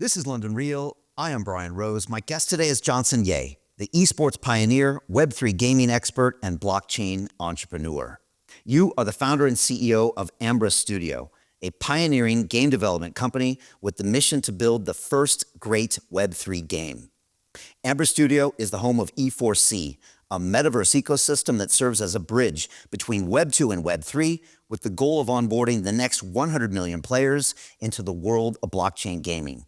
This is London Real. I am Brian Rose. My guest today is Johnson Ye, the esports pioneer, Web3 gaming expert, and blockchain entrepreneur. You are the founder and CEO of Ambrus Studio, a pioneering game development company with the mission to build the first great Web3 game. Ambrus Studio is the home of E4C, a metaverse ecosystem that serves as a bridge between Web 2 and Web 3 with the goal of onboarding the next 100 million players into the world of blockchain gaming.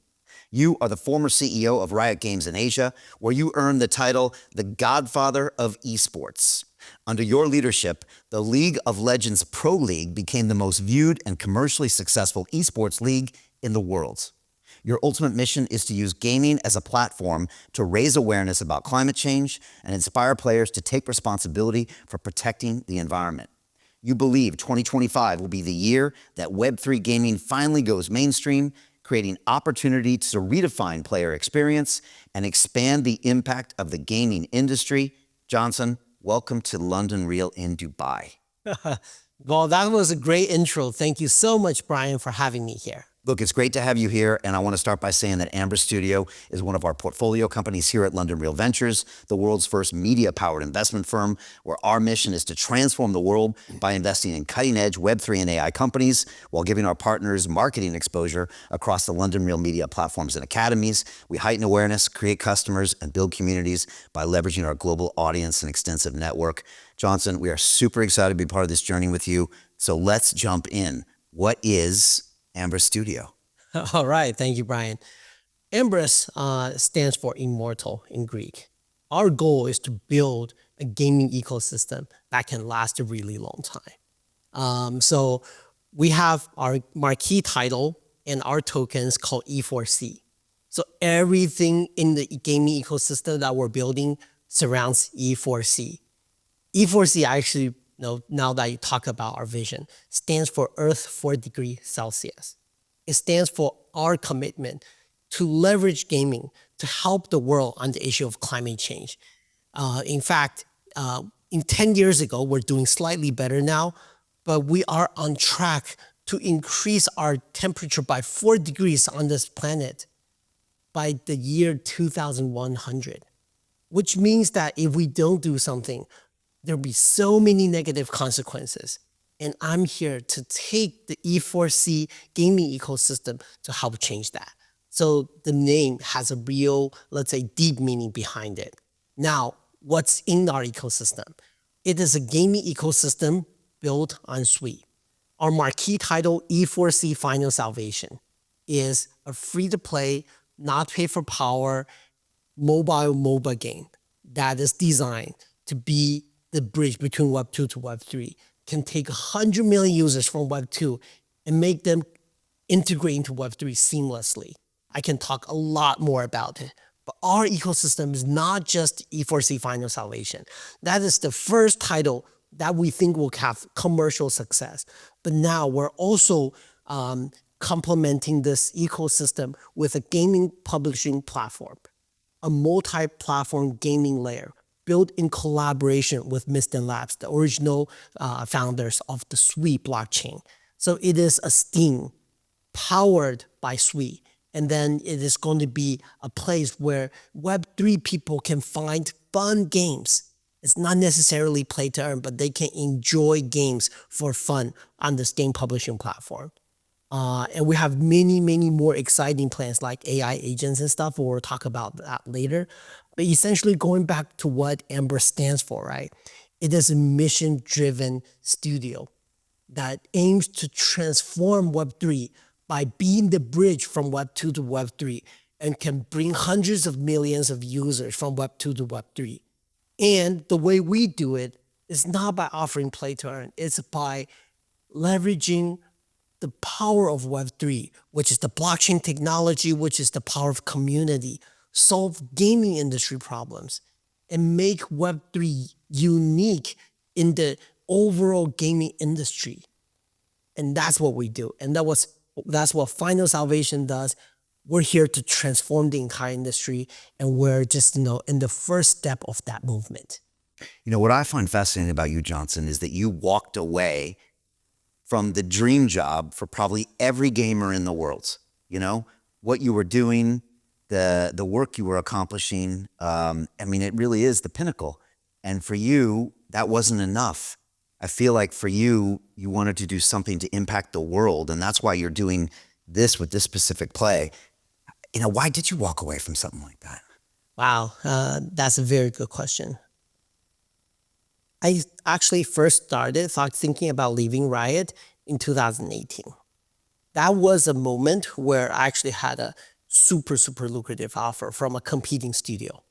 You are the former CEO of Riot Games in Asia, where you earned the title the Godfather of Esports. Under your leadership, the League of Legends Pro League became the most viewed and commercially successful esports league in the world. Your ultimate mission is to use gaming as a platform to raise awareness about climate change and inspire players to take responsibility for protecting the environment. You believe 2025 will be the year that Web3 gaming finally goes mainstream, creating opportunity to redefine player experience and expand the impact of the gaming industry. Johnson, welcome to London Real in Dubai. Well, that was a great intro. Thank you so much, Brian, for having me here. Look, it's great to have you here, and I want to start by saying that Ambrus Studio is one of our portfolio companies here at London Real Ventures, the world's first media-powered investment firm, where our mission is to transform the world by investing in cutting-edge Web3 and AI companies while giving our partners marketing exposure across the London Real media platforms and academies. We heighten awareness, create customers, and build communities by leveraging our global audience and extensive network. Johnson, we are super excited to be part of this journey with you, so let's jump in. What is Ambrus Studio? All right. Thank you, Brian. Ambrus stands for immortal in Greek. Our goal is to build a gaming ecosystem that can last a really long time. So we have our marquee title and our tokens called E4C. So everything in the gaming ecosystem that we're building surrounds E4C. E4C actually, now that you talk about our vision, stands for Earth 4 degrees Celsius. It stands for our commitment to leverage gaming to help the world on the issue of climate change. In fact, in 10 years ago, we're doing slightly better now, but we are on track to increase our temperature by 4 degrees on this planet by the year 2100, which means that if we don't do something, there'll be so many negative consequences. And I'm here to take the E4C gaming ecosystem to help change that. So the name has a real, let's say, deep meaning behind it. Now, what's in our ecosystem? It is a gaming ecosystem built on Sui. Our marquee title, E4C Final Salvation, is a free-to-play, not pay for power, mobile MOBA game that is designed to be the bridge between Web 2 to Web 3, can take 100 million users from Web 2 and make them integrate into Web 3 seamlessly. I can talk a lot more about it, but our ecosystem is not just E4C Final Salvation. That is the first title that we think will have commercial success. But now we're also complementing this ecosystem with a gaming publishing platform, a multi-platform gaming layer, built in collaboration with Mysten Labs, the original founders of the Sui blockchain. So it is a Steam powered by Sui. And then it is going to be a place where Web3 people can find fun games. It's not necessarily play to earn, but they can enjoy games for fun on the Steam publishing platform. And we have many, many more exciting plans like AI agents and stuff. We'll talk about that later. But essentially going back to what Ambrus stands for, right? It is a mission-driven studio that aims to transform Web3 by being the bridge from Web 2 to Web 3 and can bring hundreds of millions of users from Web 2 to Web 3. And the way we do it is not by offering play to earn. It's by leveraging the power of Web 3, which is the blockchain technology, which is the power of community, solve gaming industry problems, and make Web 3 unique in the overall gaming industry. And that's what we do. And that's what Final Salvation does. We're here to transform the entire industry, and we're just in the first step of that movement. You know, what I find fascinating about you, Johnson, is that you walked away from the dream job for probably every gamer in the world. You know, what you were doing, the work you were accomplishing, I mean, it really is the pinnacle. And for you, that wasn't enough. I feel like for you, you wanted to do something to impact the world, and that's why you're doing this with this specific play. You know, why did you walk away from something like that? Wow, that's a very good question. I actually first started thinking about leaving Riot in 2018. That was a moment where I actually had a super, super lucrative offer from a competing studio.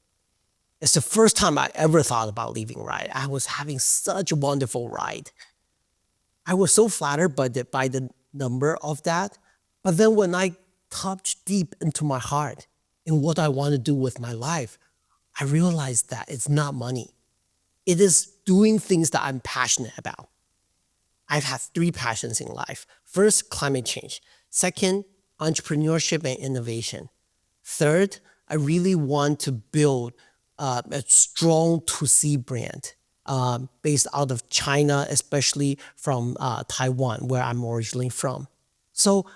It's the first time I ever thought about leaving Riot. I was having such a wonderful ride. I was so flattered by the number of that. But then when I touched deep into my heart and what I want to do with my life, I realized that it's not money. It is doing things that I'm passionate about. I've had 3 passions in life. First, climate change. Second, entrepreneurship and innovation. Third, I really want to build a strong 2C brand based out of China, especially from Taiwan, where I'm originally from. So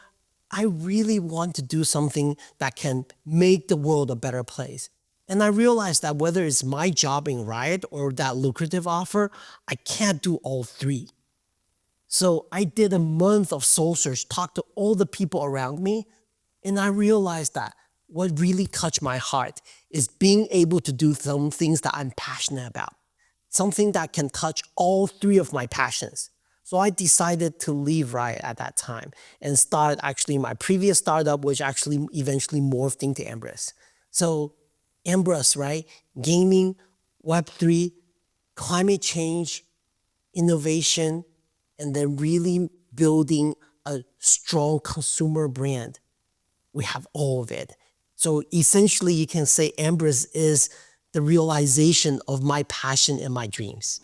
I really want to do something that can make the world a better place. And I realized that whether it's my job in Riot or that lucrative offer, I can't do all 3. So I did a month of soul search, talked to all the people around me, and I realized that what really touched my heart is being able to do some things that I'm passionate about, something that can touch all 3 of my passions. So I decided to leave Riot at that time and start actually my previous startup, which actually eventually morphed into Ambrus. So Ambrus, right? Gaming, Web3, climate change, innovation, and then really building a strong consumer brand. We have all of it. So essentially, you can say Ambrus is the realization of my passion and my dreams.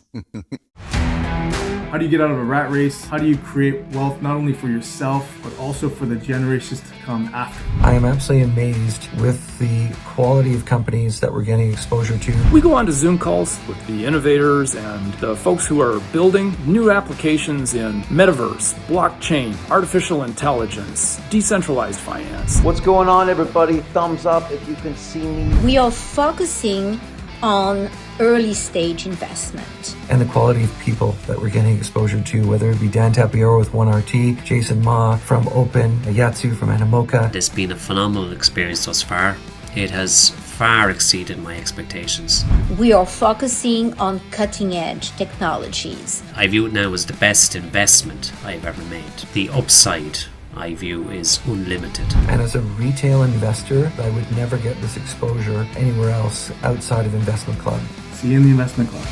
How do you get out of a rat race? How do you create wealth not only for yourself, but also for the generations to come after? I am absolutely amazed with the quality of companies that we're getting exposure to. We go on to Zoom calls with the innovators and the folks who are building new applications in metaverse, blockchain, artificial intelligence, decentralized finance. What's going on, everybody? Thumbs up if you can see me. We are focusing on early stage investment. And the quality of people that we're getting exposure to, whether it be Dan Tapiero with 1RT, Jason Ma from Open, Yatsu from Animoca. It's been a phenomenal experience thus far. It has far exceeded my expectations. We are focusing on cutting edge technologies. I view it now as the best investment I've ever made. The upside I view is unlimited. And as a retail investor, I would never get this exposure anywhere else outside of Investment Club. See you in the Investment Club.